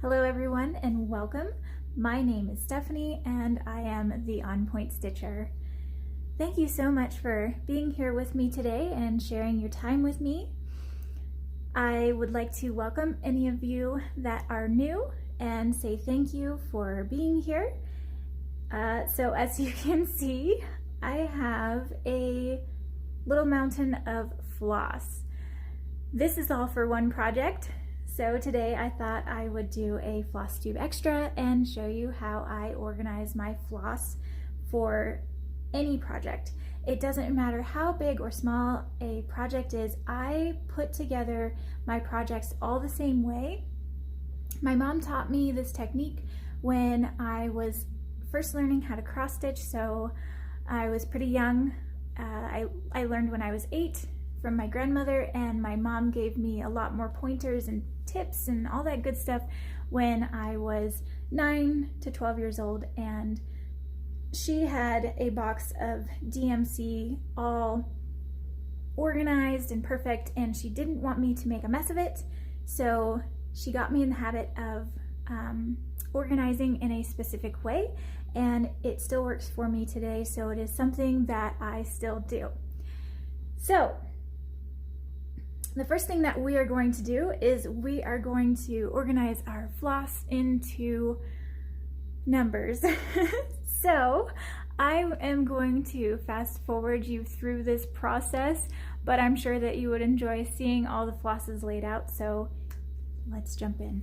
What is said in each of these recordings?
Hello everyone and welcome. My name is Stephanie and I am the On Point Stitcher. Thank you so much for being here with me today and sharing your time with me. I would like to welcome any of you that are new and say thank you for being here. So as you can see, I have a little mountain of floss. This is all for one project. So today I thought I would do a Flosstube extra and show you how I organize my floss for any project. It doesn't matter how big or small a project is, I put together my projects all the same way. My mom taught me this technique when I was first learning how to cross stitch, so I was pretty young. I learned when I was 8 from my grandmother, and my mom gave me a lot more pointers and tips and all that good stuff when I was 9 to 12 years old, and she had a box of DMC all organized and perfect, and she didn't want me to make a mess of it, so she got me in the habit of organizing in a specific way, and it still works for me today, so it is something that I still do. So the first thing that we are going to do is we are going to organize our floss into numbers. So I am going to fast forward you through this process, but I'm sure that you would enjoy seeing all the flosses laid out, so let's jump in.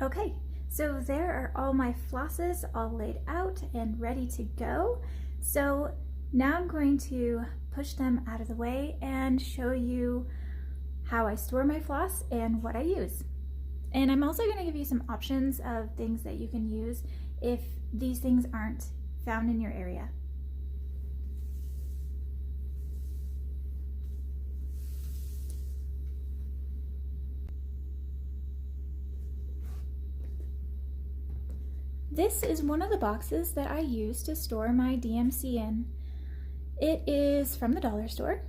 Okay, so there are all my flosses all laid out and ready to go. So now I'm going to push them out of the way and show you how I store my floss and what I use. And I'm also going to give you some options of things that you can use if these things aren't found in your area. This is one of the boxes that I use to store my DMC in. It is from the dollar store,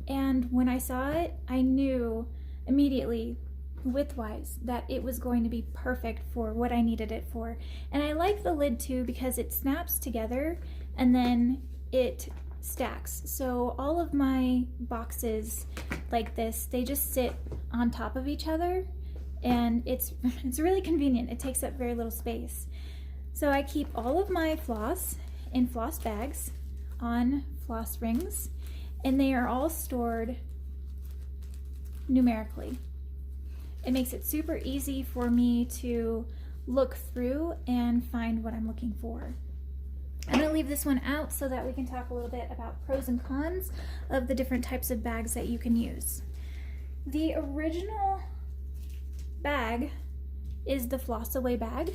and when I saw it, I knew immediately, width-wise, that it was going to be perfect for what I needed it for. And I like the lid too because it snaps together and then it stacks. So all of my boxes like this, they just sit on top of each other, and it's really convenient. It takes up very little space. So I keep all of my floss in floss bags on floss rings, and they are all stored numerically. It makes it super easy for me to look through and find what I'm looking for. I'm going to leave this one out so that we can talk a little bit about pros and cons of the different types of bags that you can use. The original bag is the Floss Away bag,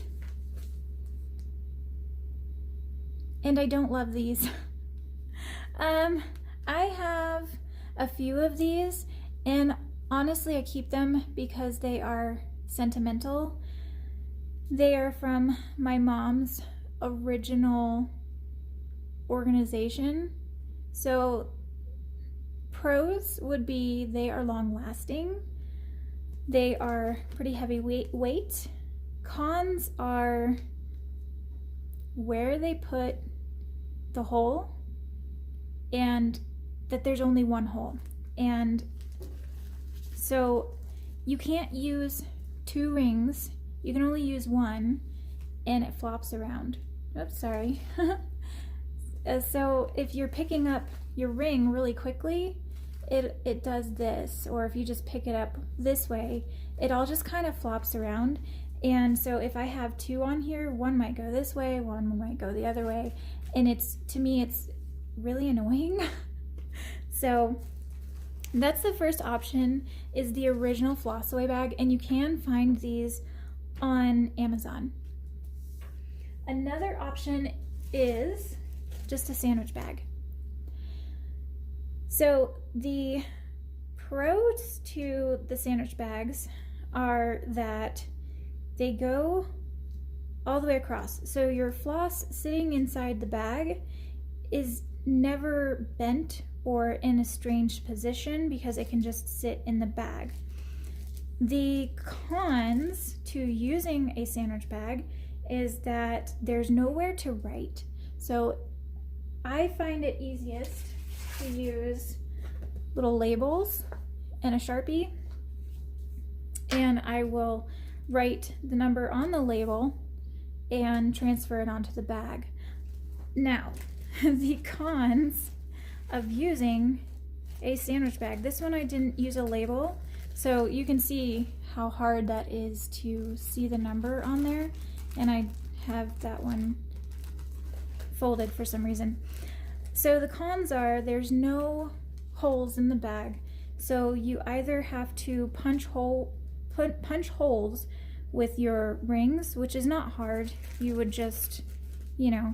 and I don't love these. I have a few of these, and honestly I keep them because they are sentimental. They are from my mom's original organization. So pros would be they are long lasting. They are pretty heavy weight. Cons are where they put the hole and that there's only one hole. And so you can't use 2 rings, you can only use one, and it flops around. Oops, sorry. So if you're picking up your ring really quickly, it does this, or if you just pick it up this way, it all just kind of flops around. And so if I have two on here, one might go this way, one might go the other way, and to me it's really annoying. So that's the first option, is the original Floss Away bag, and you can find these on Amazon. Another option is just a sandwich bag. So the pros to the sandwich bags are that they go all the way across. So your floss sitting inside the bag is never bent or in a strange position because it can just sit in the bag. The cons to using a sandwich bag is that there's nowhere to write. So I find it easiest to use little labels and a Sharpie, and I will write the number on the label and transfer it onto the bag. Now, the cons of using a sandwich bag. This one I didn't use a label, so you can see how hard that is to see the number on there, and I have that one folded for some reason. So the cons are there's no holes in the bag, so you either have to punch holes with your rings, which is not hard. You would just, you know,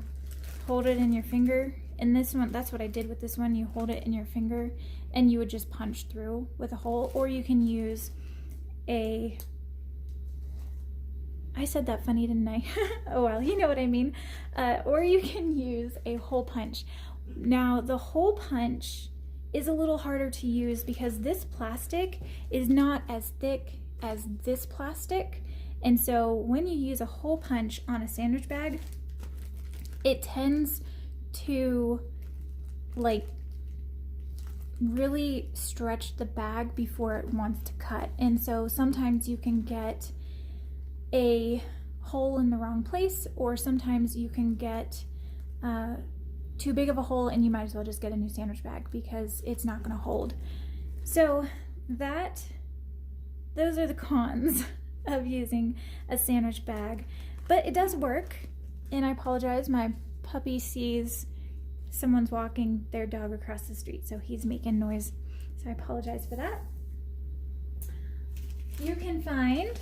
hold it in your finger. And this one, that's what I did with this one. You hold it in your finger and you would just punch through with a hole, or you can use I said that funny, didn't I? Oh well, you know what I mean. Or you can use a hole punch. Now the hole punch is a little harder to use because this plastic is not as thick as this plastic, and so when you use a hole punch on a sandwich bag, it tends to like really stretch the bag before it wants to cut, and so sometimes you can get a hole in the wrong place, or sometimes you can get too big of a hole and you might as well just get a new sandwich bag because it's not going to hold. So those are the cons of using a sandwich bag, but it does work. And I apologize, my puppy sees someone's walking their dog across the street, so he's making noise, so I apologize for that. You can find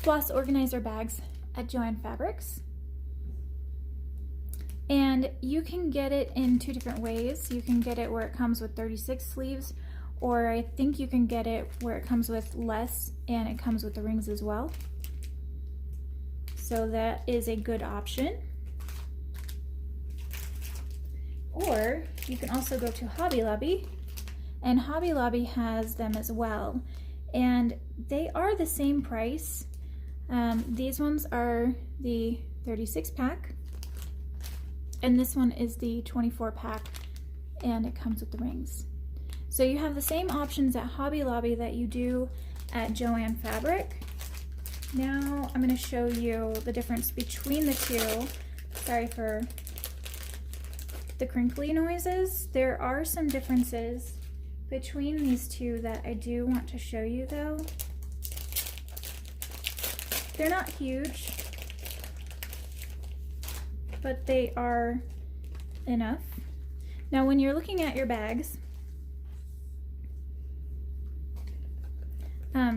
floss organizer bags at Joann Fabrics, and you can get it in two different ways. You can get it where it comes with 36 sleeves, or I think you can get it where it comes with less and it comes with the rings as well. So that is a good option. Or you can also go to Hobby Lobby, and Hobby Lobby has them as well, and they are the same price. These ones are the 36 pack, and this one is the 24 pack, and it comes with the rings. So you have the same options at Hobby Lobby that you do at Joann Fabric. Now I'm going to show you the difference between the two. Sorry for the crinkly noises. There are some differences between these two that I do want to show you though. They're not huge, but they are enough. Now when you're looking at your bags,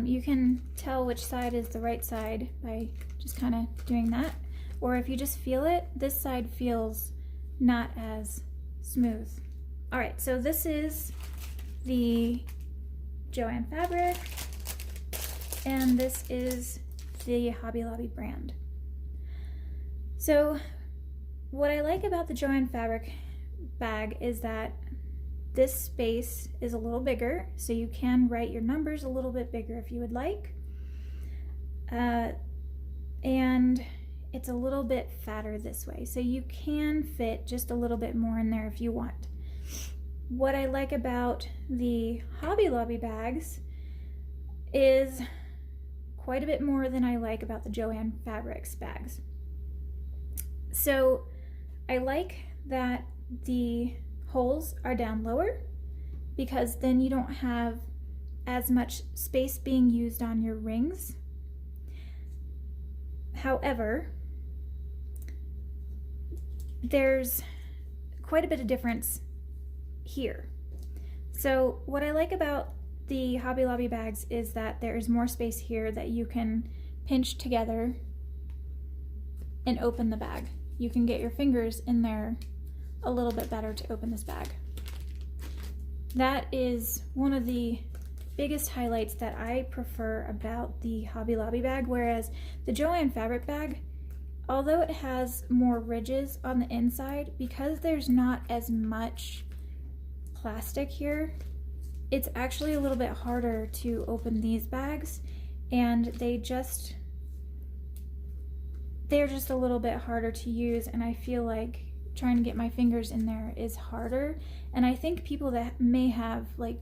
you can tell which side is the right side by just kind of doing that. Or if you just feel it, this side feels not as smooth. All right, so this is the Joann Fabric, and this is the Hobby Lobby brand. So what I like about the Joann Fabric bag is that this space is a little bigger, so you can write your numbers a little bit bigger if you would like. And it's a little bit fatter this way, so you can fit just a little bit more in there if you want. What I like about the Hobby Lobby bags is quite a bit more than I like about the Joann Fabrics bags. So I like that the holes are down lower, because then you don't have as much space being used on your rings. However, there's quite a bit of difference here. So what I like about the Hobby Lobby bags is that there is more space here that you can pinch together and open the bag. You can get your fingers in there a little bit better to open this bag. That is one of the biggest highlights that I prefer about the Hobby Lobby bag, whereas the Joann fabric bag, although it has more ridges on the inside, because there's not as much plastic here, it's actually a little bit harder to open these bags, and they're just a little bit harder to use, and I feel like trying to get my fingers in there is harder. And I think people that may have like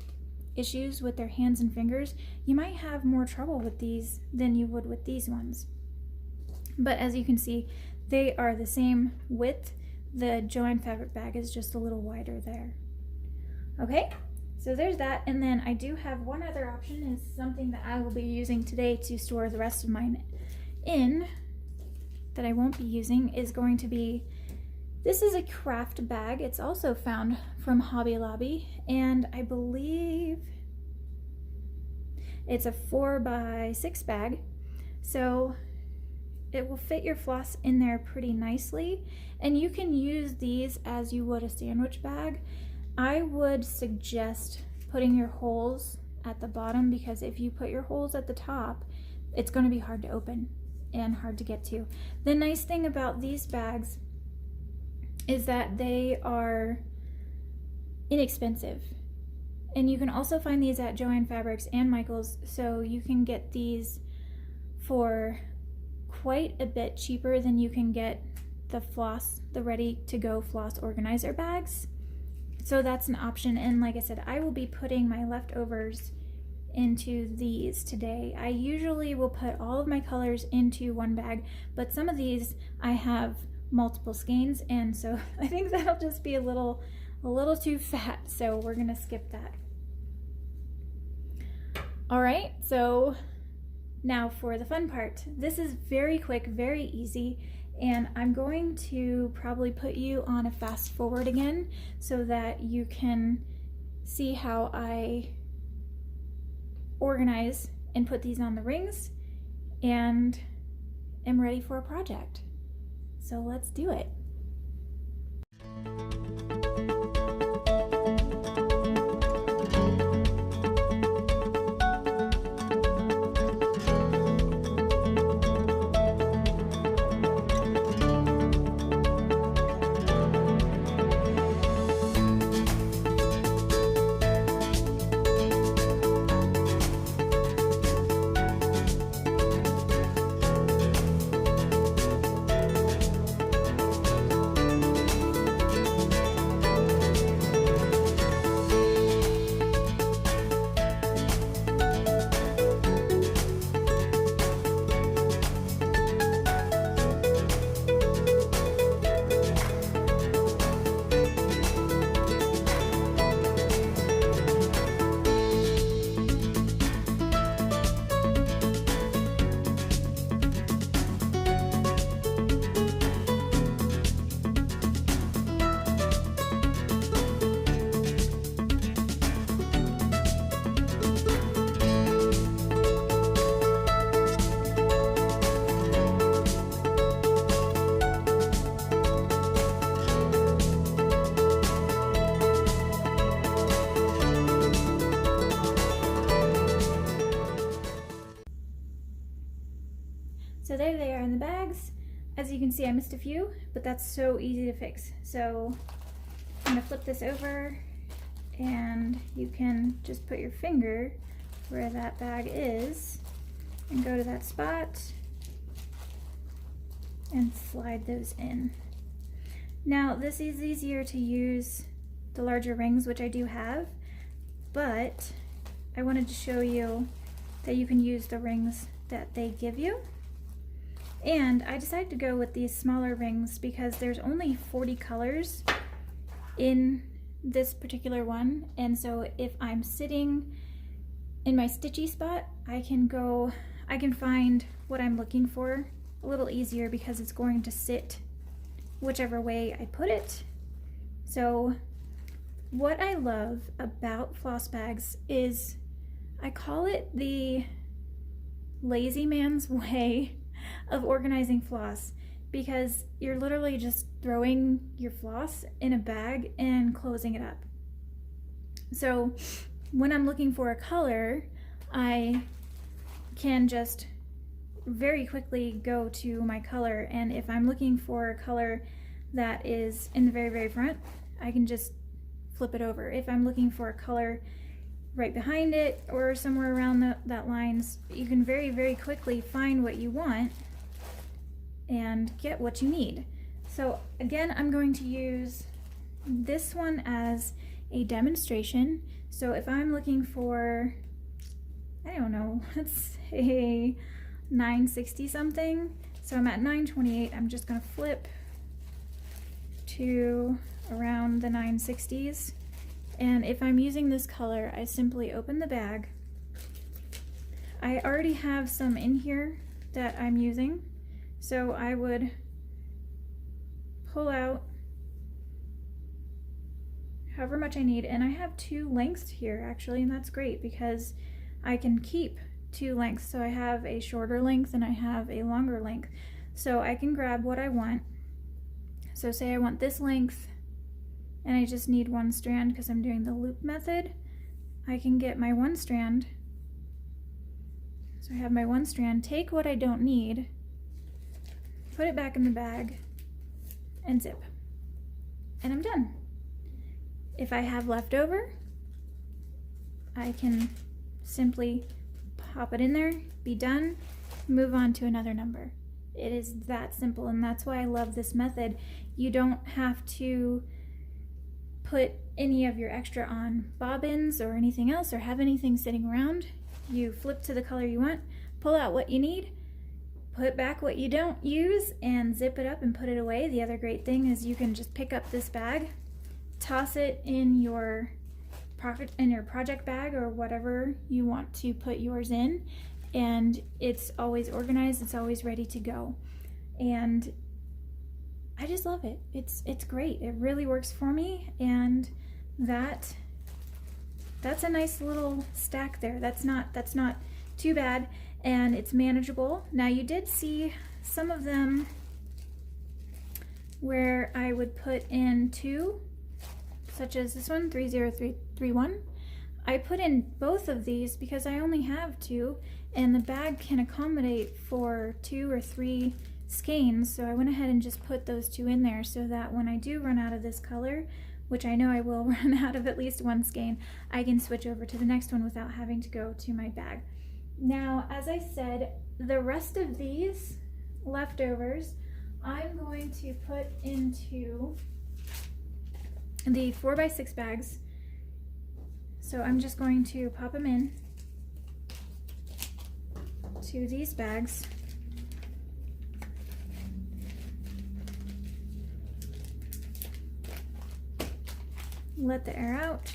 issues with their hands and fingers, you might have more trouble with these than you would with these ones. But as you can see, they are the same width. The Joann fabric bag is just a little wider there. Okay, so there's that. And then I do have one other option, is something that I will be using today to store the rest of mine in, that I won't be using, is going to be, this is a craft bag. It's also found from Hobby Lobby, and I believe it's a 4x6 bag. So it will fit your floss in there pretty nicely, and you can use these as you would a sandwich bag. I would suggest putting your holes at the bottom, because if you put your holes at the top, it's going to be hard to open and hard to get to. The nice thing about these bags is that they are inexpensive, and you can also find these at Joann Fabrics and Michaels, so you can get these for quite a bit cheaper than you can get the Floss, the ready-to-go Floss organizer bags. So that's an option. And like I said, I will be putting my leftovers into these today. I usually will put all of my colors into one bag, but some of these I have multiple skeins, and so I think that'll just be a little too fat, so we're gonna skip that. All right, so now for the fun part. This is very quick, very easy, and I'm going to probably put you on a fast forward again so that you can see how I organize and put these on the rings and am ready for a project. So let's do it. So there they are in the bags. As you can see, I missed a few, but that's so easy to fix. So I'm gonna flip this over, and you can just put your finger where that bag is and go to that spot and slide those in. Now this is easier to use the larger rings, which I do have, but I wanted to show you that you can use the rings that they give you. And I decided to go with these smaller rings because there's only 40 colors in this particular one, and so if I'm sitting in my stitchy spot, I can find what I'm looking for a little easier because it's going to sit whichever way I put it. So what I love about floss bags is I call it the lazy man's way of organizing floss, because you're literally just throwing your floss in a bag and closing it up. So when I'm looking for a color, I can just very quickly go to my color, and if I'm looking for a color that is in the very, very front, I can just flip it over. If I'm looking for a color right behind it or somewhere around that lines, you can very, very quickly find what you want and get what you need. So again, I'm going to use this one as a demonstration. So if I'm looking for, I don't know, let's say 960 something. So I'm at 928, I'm just gonna flip to around the 960s. And if I'm using this color, I simply open the bag. I already have some in here that I'm using, so I would pull out however much I need, and I have 2 lengths here actually, and that's great because I can keep 2 lengths. So I have a shorter length and I have a longer length, so I can grab what I want. So say I want this length and I just need 1 strand because I'm doing the loop method. I can get my 1 strand. So I have my 1 strand, take what I don't need, put it back in the bag, and zip. And I'm done. If I have leftover, I can simply pop it in there, be done, move on to another number. It is that simple, and that's why I love this method. You don't have to put any of your extra on bobbins or anything else, or have anything sitting around. You flip to the color you want, pull out what you need, put back what you don't use, and zip it up and put it away. The other great thing is you can just pick up this bag, toss it in your project bag or whatever you want to put yours in, and it's always organized, it's always ready to go. And I just love it. It's great. It really works for me, and that's a nice little stack there. That's not too bad, and it's manageable. Now you did see some of them where I would put in 2, such as this one, 30331. I put in both of these because I only have 2, and the bag can accommodate for 2 or 3 skeins, so I went ahead and just put those 2 in there so that when I do run out of this color, which I know I will run out of at least 1 skein, I can switch over to the next one without having to go to my bag. Now, as I said, the rest of these leftovers I'm going to put into the 4x6 bags. So I'm just going to pop them in to these bags. Let the air out.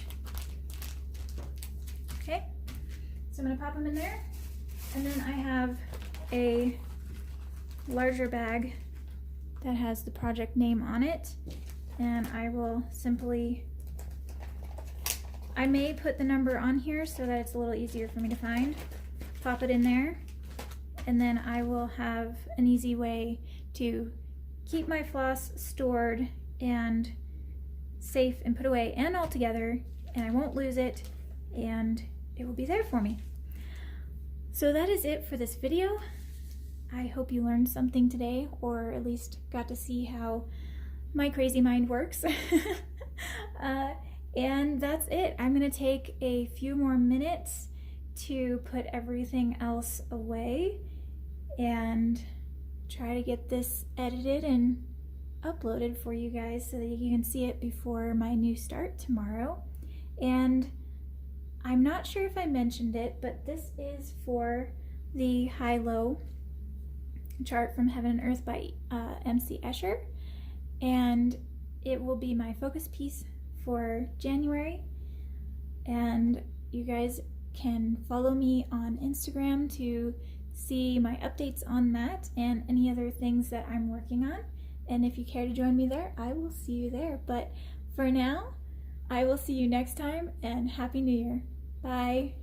Okay, so I'm going to pop them in there, and then I have a larger bag that has the project name on it, and I will simply, I may put the number on here so that it's a little easier for me to find, pop it in there, and then I will have an easy way to keep my floss stored and safe and put away and all together, and I won't lose it, and it will be there for me. So that is it for this video. I hope you learned something today, or at least got to see how my crazy mind works. And that's it. I'm gonna take a few more minutes to put everything else away and try to get this edited and uploaded for you guys so that you can see it before my new start tomorrow. And I'm not sure if I mentioned it, but this is for the high-low chart from Heaven and Earth by MC Escher, and it will be my focus piece for January, and you guys can follow me on Instagram to see my updates on that and any other things that I'm working on. And if you care to join me there, I will see you there. But for now, I will see you next time, and Happy New Year. Bye.